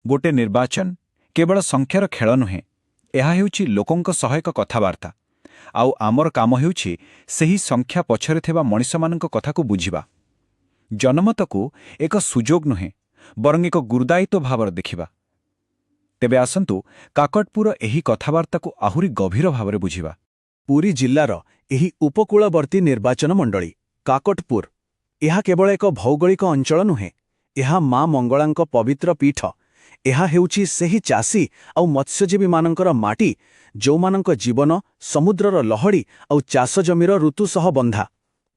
गोटे निर्वाचन केवल संख्यार खेल नुहे, यह हेउछि लोकंक सह एक कथबार्ता। आउ आमर काम हेउछि सेही संख्या पछरे थेबा मनिषमानंक कथाकू बुझिबा। जनमतकू एक सुजोग नुहे बरং एक गुरुदायित्व भावर देखिबा। तेबे आसंतु काकटपुर एही कथबार्ताकू आहुरी गभीर भावरे बुझिबा। पुरी जिल्लार एही उपकूलवर्ती निर्वाचन मंडली काकटपुर यह केवल एक भौगोलिक अंचल नुहे, यह मां मंगलांक पवित्र पीठ। यह हेउछि सेही चासी आउ मत्स्यजीवी मानंकर माटी जोमानंक जीवन समुद्रर लहड़ी आउ चाष जमीर ऋतु सह बंधा।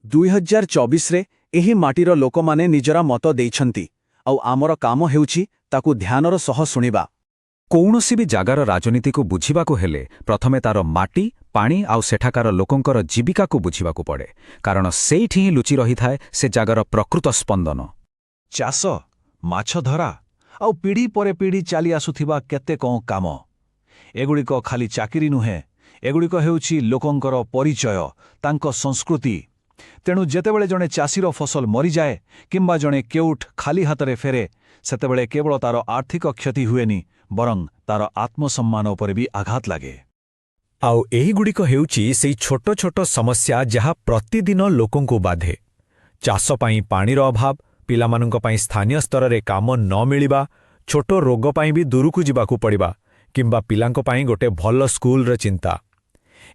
2024 रे एही माटीर लोकमाने निजरा मत देइछंती आउ आमर काम हेउछि ताकू ध्यानर सह सुनिबा। कौनसी भी जागार राजनीति को बुझिबाकू हेले प्रथमे तार माटी पानी आउ सेठाकार लोकंकर जीविका को बुझिबाकू पड़े, कारण सेठी ही लुचि रही थाए से जागार प्रकृत स्पंदन। चाष माछ धरा आउ पीढ़ी परे पीढ़ी चली आसुथिबा केते कौं काम, एगुड़िक खाली चाकिरी नुहे, एगुड़िक हेउछि लोकंकर परिचय तांको संस्कृति। तेणु जेतेबेले जणे चासीर फसल मरी जाए किंबा जणे केउठ खाली हातरे फेरे सेतेबेले केवल तार आर्थिक क्षति हुएनी बरं तार आत्मसम्मान उपरे भी आघात लागे। आउ एहीगुड़िक हेउछि सेई छोट छोट समस्या जहा प्रतिदिन लोकंकु बाधे। चाष पाई पानीर अभाव, पिलामानंक पाई स्थानीय स्तରରେ काम न मिलिबा, छोट रोग पाई भी दूरकु जिबाकू पड़िबा किंबा पिलांक पाई गोटे भल स्कूलर चिंता।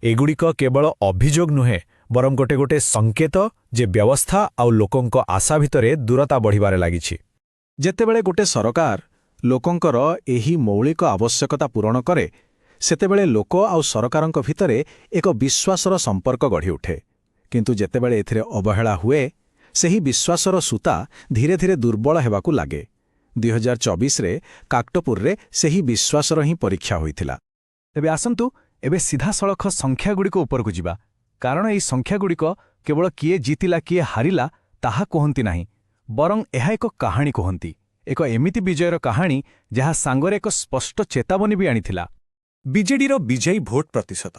एगुड़िक केवल अभियोग नुहे बरं गोटे गोटे संकेत जे व्यवस्था आउ लोकंक आशा भितरे दूरता बढ़िबारे लागिछि। जेतेबेले गोटे सरकार लोकंकर एही मौलिक आवश्यकता पूरण करे सेतेबेले लोक आउ सरकारंक भितरे एक विश्वासर संपर्क गढ़ी उठे, किंतु जेतेबेले एथिरे अवहेला हुए सेही विश्वासर सूता धीरे धीरे दुर्बल हेबाकू लागे। 2024 रे काकटपुर रे सेही विश्वासर ही परीक्षा होइथिला। तेबे आसंतु एबे सीधा सड़ख संख्यागुड़िक उपरकू जिबा, कारण एही संख्यागुड़िक केवल किए जीतिला किए हारिला ताहा कहंती नाही, बरं एहा एक कहानी कहंती, एक एमिति विजयर कहानी जहा सांगरे एक स्पष्ट चेतावनी भी आनिथिला। बीजेडीर विजयी भोट प्रतिशत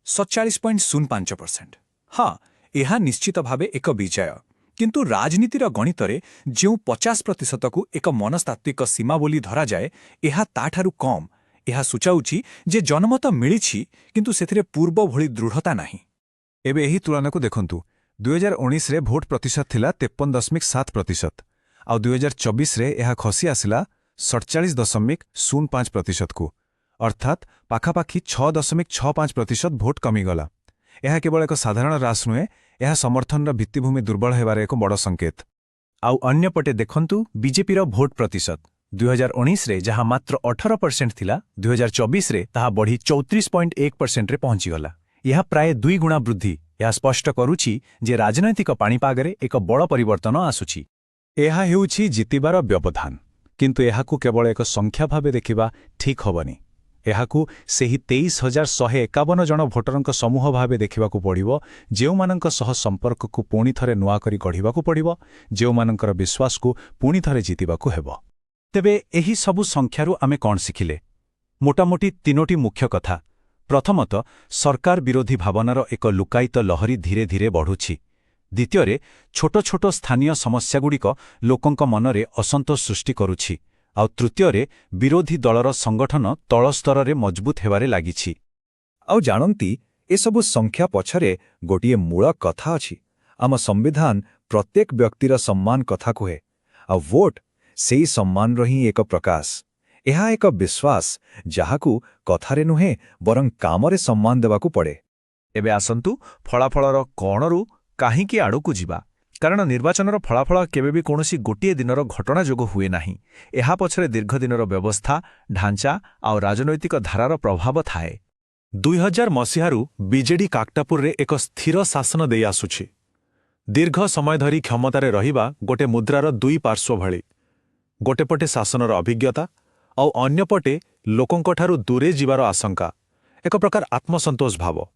47.05%। हाँ, यह निश्चित भावे एक विजय, किंतु राजनीतिर गणितरे जो 50% को एक मनस्तात्विक सीमा बोली धरा जाए यह ताठारु कम। यह सूचाउछि जे जनमत मिलिछि किंतु सेथिरे पूर्व भली दृढ़ता नाही। एबे एही तुलना को देखंतु। 2019 रे भोट प्रतिशत थिला 53.7%, आउ 2024 रे यह खसी आसिला 47.05% को, अर्थात पाखापाखि 6.65% भोट कमीगला। यह केवल एक साधारण रास नुहे, यह समर्थनर भित्तिभूमि दुर्बल हेबार एक बड़ संकेत। आउ अन्यपटे देखंतु बीजेपीर भोट प्रतिशत 2019 रे जहाँ मात्र 18% थिला 2024 रे ताहा बढ़ी 34.1% रे पहुंचीगला। यह प्राय 2 गुणा वृद्धि। यह स्पष्ट करुछि जे राजनैतिक पाणीपागरे एक बड़ परिवर्तन आसुछि। यह हेउछि जितिबार व्यवधान, किंतु यहाकू केवल एक संख्या भावे देखिबा ठीक हबनी। यहाकू सेही 23,151 जन भोटरंक समूह भावे देखिबाकू पड़िबो, जेउमानंक सह संपर्ककू पुणी थरे नुआ करी गढ़िबाकू पड़िबो, जेउमानंकर विश्वासकू पुणी थरे जितिबाकू हेबो। तेबे एही सबु संख्यारू आमे कौन शिखिले? मोटामोटी 3टी मुख्य कथा। प्रथमत, सरकार विरोधी भावनार एक लुकायित लहरी धीरे धीरे बढ़ुछि। द्वितीय, छोट छोट स्थानीय समस्यागुड़िक लोकंक मनरे असंतोष सृष्टि करुछि। आउ तृतीय, विरोधी दलर संगठन तलस्तर रे मजबूत हेबारे लागिछि। आउ जानंती एसबु संख्या पछरे गोटिए मूल कथा अछि। आम संविधान प्रत्येक व्यक्तिर सम्मान कथा कहे, आ वोट सेई सम्मान रही एक प्रकाश। यह एक विश्वास जहाकू कथारे नुहे बरं कामरे सम्मान देवाकू पड़े। एबे आसंतु फलाफलर कोणरू काहींकी आड़कू जिबा, कारण निर्वाचनर फलाफल केबे भी कोनोसी गोटिए दिनर घटना जोग हुए नाही। एहा पछरे दीर्घ दिनर व्यवस्था ढांचा आउ राजनैतिक धारार प्रभाव थाए। 2000 मसीहारू बीजेडी काकटापुर रे एक स्थिर शासन देई आसुछि। दीर्घ समय धरी क्षमतारे रहिबा गोटे मुद्रार 2 पार्श्व भଳି। गोटे पटे शासनर अभिज्ञता आउ अन्यपटे लोकंकठारू दूरे जीवार आशंका, एक प्रकार आत्मसंतोष भाव।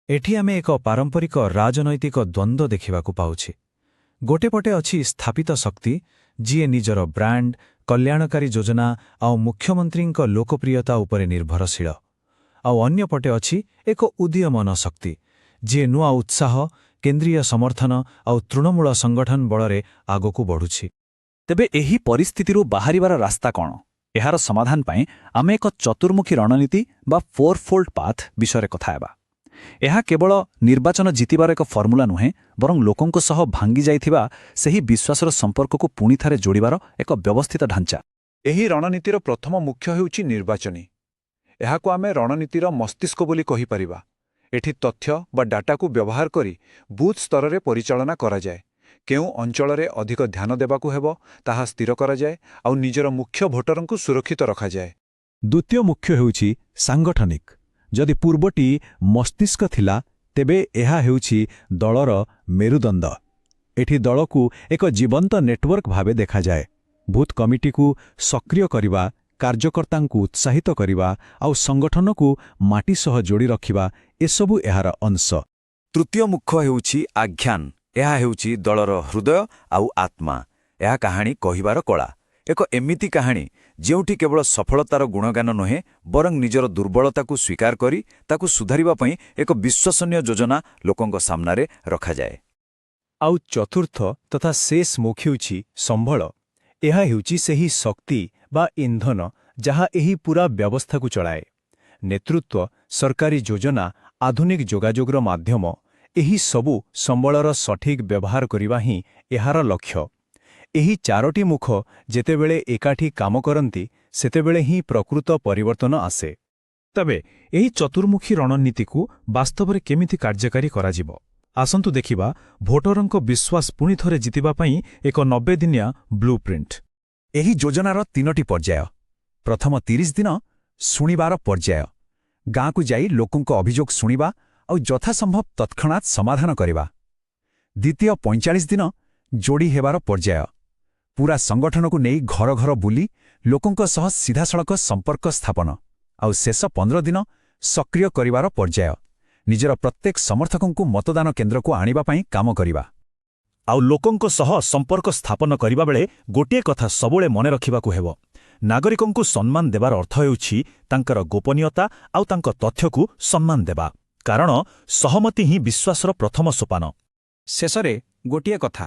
एठी आमे एक पारंपरिक राजनैतिक द्वंद्व देखिबाकू पाउछि। गोटे पटे अछि स्थापित शक्ति जीए निजर ब्रांड, कल्याणकारी योजना आउ मुख्यमंत्रींक लोकप्रियता उपरे निर्भरशील। आउ अन्यपटे अछि एक उदीयमान शक्ति जीए नुआ उत्साह, केंद्रीय समर्थन आउ तृणमूल संगठन बଳରେ आगकू बढ़ुछि। तेबे एही परिस्थितिरू बाहरिबार रास्ता कौन? ଏହାର ସମାଧାନ ପାଇଁ ଆମେ ଏକ ଚତୁର୍ମୁଖୀ ରଣନୀତି ବା ଫୋର୍ଫୋଲ୍ଡ ପାଥ୍ ବିଷୟରେ କଥା ହେବା। ଏହା କେବଳ ନିର୍ବାଚନ ଜିତିବାର ଏକ ଫର୍ମୁଲା ନୁହେଁ, ବରଂ ଲୋକଙ୍କ ସହ ଭାଙ୍ଗି ଯାଇଥିବା ସେହି ବିଶ୍ୱାସର ସମ୍ପର୍କକୁ ପୁଣିଥରେ ଯୋଡ଼ିବାର ଏକ ବ୍ୟବସ୍ଥିତ ଢାଞ୍ଚା। ଏହି ରଣନୀତିର ପ୍ରଥମ ମୁଖ୍ୟ ହେଉଛି ନିର୍ବାଚନୀ। ଏହାକୁ ଆମେ ରଣନୀତିର ମସ୍ତିଷ୍କ ବୋଲି କହିପାରିବା। ଏଠି ତଥ୍ୟ ବା ଡାଟାକୁ ବ୍ୟବହାର କରି ବୁଥ୍ ସ୍ତରରେ ପରିଚାଳନା କରାଯାଏ। କେଉଁ ଅଞ୍ଚଳରେ ଅଧିକ ଧ୍ୟାନ ଦେବାକୁ ହେବ ତାହା ସ୍ଥିର କରାଯାଏ ଆଉ ନିଜର ମୁଖ୍ୟ ଭୋଟରଙ୍କୁ ସୁରକ୍ଷିତ ରଖାଯାଏ। ଦ୍ୱିତୀୟ ମୁଖ୍ୟ ହେଉଛି ସାଙ୍ଗଠନିକ। ଯଦି ପୂର୍ବଟି ମସ୍ତିଷ୍କ ଥିଲା, ତେବେ ଏହା ହେଉଛି ଦଳର ମେରୁଦଣ୍ଡ। ଏଠି ଦଳକୁ ଏକ ଜୀବନ୍ତ ନେଟୱାର୍କ ଭାବେ ଦେଖାଯାଏ। ବୁଥ୍ କମିଟିକୁ ସକ୍ରିୟ କରିବା, କାର୍ଯ୍ୟକର୍ତ୍ତାଙ୍କୁ ଉତ୍ସାହିତ କରିବା ଆଉ ସଂଗଠନକୁ ମାଟି ସହ ଯୋଡ଼ି ରଖିବା, ଏସବୁ ଏହାର ଅଂଶ। ତୃତୀୟ ମୁଖ୍ୟ ହେଉଛି ଆଖ୍ୟାନ। ଏହା ହେଉଛି ଦଳର ହୃଦୟ ଆଉ ଆତ୍ମା। ଏହା କାହାଣୀ କହିବାର କଳା। ଏକ ଏମିତି କାହାଣୀ ଯେଉଁଠି କେବଳ ସଫଳତାର ଗୁଣଗାନ ନୁହେଁ, ବରଂ ନିଜର ଦୁର୍ବଳତାକୁ ସ୍ୱୀକାର କରି ତାକୁ ସୁଧାରିବା ପାଇଁ ଏକ ବିଶ୍ୱସନୀୟ ଯୋଜନା ଲୋକଙ୍କ ସାମ୍ନାରେ ରଖାଯାଏ। ଆଉ ଚତୁର୍ଥ ତଥା ଶେଷ ମୁଖ୍ୟ ହେଉଛି ସମ୍ବଳ। ଏହା ହେଉଛି ସେହି ଶକ୍ତି ବା ଇନ୍ଧନ ଯାହା ଏହି ପୂରା ବ୍ୟବସ୍ଥାକୁ ଚଳାଏ। ନେତୃତ୍ୱ, ସରକାରୀ ଯୋଜନା, ଆଧୁନିକ ଯୋଗାଯୋଗର ମାଧ୍ୟମ, ଏହି ସବୁ ସମ୍ବଳର ସଠିକ୍ ବ୍ୟବହାର କରିବା ହିଁ ଏହାର ଲକ୍ଷ୍ୟ। ଏହି ଚାରୋଟି ମୁଖ ଯେତେବେଳେ ଏକାଠି କାମ କରନ୍ତି, ସେତେବେଳେ ହିଁ ପ୍ରକୃତ ପରିବର୍ତ୍ତନ ଆସେ। ତେବେ ଏହି ଚତୁର୍ମୁଖୀ ରଣନୀତିକୁ ବାସ୍ତବରେ କେମିତି କାର୍ଯ୍ୟକାରୀ କରାଯିବ? ଆସନ୍ତୁ ଦେଖିବା ଭୋଟରଙ୍କ ବିଶ୍ୱାସ ପୁଣିଥରେ ଜିତିବା ପାଇଁ ଏକ 90 ଦିନିଆ ବ୍ଲୁପ୍ରିଣ୍ଟ। ଏହି ଯୋଜନାର 3ଟି ପର୍ଯ୍ୟାୟ। ପ୍ରଥମ 30 ଦିନ ଶୁଣିବାର ପର୍ଯ୍ୟାୟ। ଗାଁକୁ ଯାଇ ଲୋକଙ୍କ ଅଭିଯୋଗ ଶୁଣିବା ଆଉ ଯଥାସମ୍ଭବ ତତ୍କ୍ଷଣାତ୍ ସମାଧାନ କରିବା। ଦ୍ୱିତୀୟ 45 ଦିନ ଯୋଡ଼ି ହେବାର ପର୍ଯ୍ୟାୟ। ପୂରା ସଂଗଠନକୁ ନେଇ ଘର ଘର ବୁଲି ଲୋକଙ୍କ ସହ ସିଧାସଳଖ ସମ୍ପର୍କ ସ୍ଥାପନ। ଆଉ ଶେଷ 15 ଦିନ ସକ୍ରିୟ କରିବାର ପର୍ଯ୍ୟାୟ। ନିଜର ପ୍ରତ୍ୟେକ ସମର୍ଥକଙ୍କୁ ମତଦାନ କେନ୍ଦ୍ରକୁ ଆଣିବା ପାଇଁ କାମ କରିବା। ଆଉ ଲୋକଙ୍କ ସହ ସମ୍ପର୍କ ସ୍ଥାପନ କରିବାବେଳେ ଗୋଟିଏ କଥା ସବୁବେଳେ ମନେ ରଖିବାକୁ ହେବ। ନାଗରିକଙ୍କୁ ସମ୍ମାନ ଦେବାର ଅର୍ଥ ହେଉଛି ତାଙ୍କର ଗୋପନୀୟତା ଆଉ ତାଙ୍କ ତଥ୍ୟକୁ ସମ୍ମାନ ଦେବା। କାରଣ ସହମତି ହିଁ ବିଶ୍ୱାସର ପ୍ରଥମ ସୋପାନ। ଶେଷରେ ଗୋଟିଏ କଥା,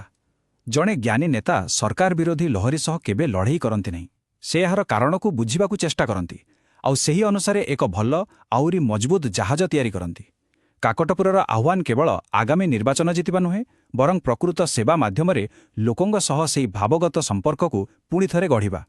ଜଣେ ଜ୍ଞାନୀ ନେତା ସରକାର ବିରୋଧୀ ଲହରୀ ସହ କେବେ ଲଢ଼େଇ କରନ୍ତି ନାହିଁ। ସେ ଏହାର କାରଣକୁ ବୁଝିବାକୁ ଚେଷ୍ଟା କରନ୍ତି ଆଉ ସେହି ଅନୁସାରେ ଏକ ଭଲ ଆହୁରି ମଜବୁତ ଜାହାଜ ତିଆରି କରନ୍ତି। କାକଟପୁରର ଆହ୍ୱାନ କେବଳ ଆଗାମୀ ନିର୍ବାଚନ ଜିତିବା ନୁହେଁ, ବରଂ ପ୍ରକୃତ ସେବା ମାଧ୍ୟମରେ ଲୋକଙ୍କ ସହ ସେହି ଭାବଗତ ସମ୍ପର୍କକୁ ପୁଣିଥରେ ଗଢ଼ିବା।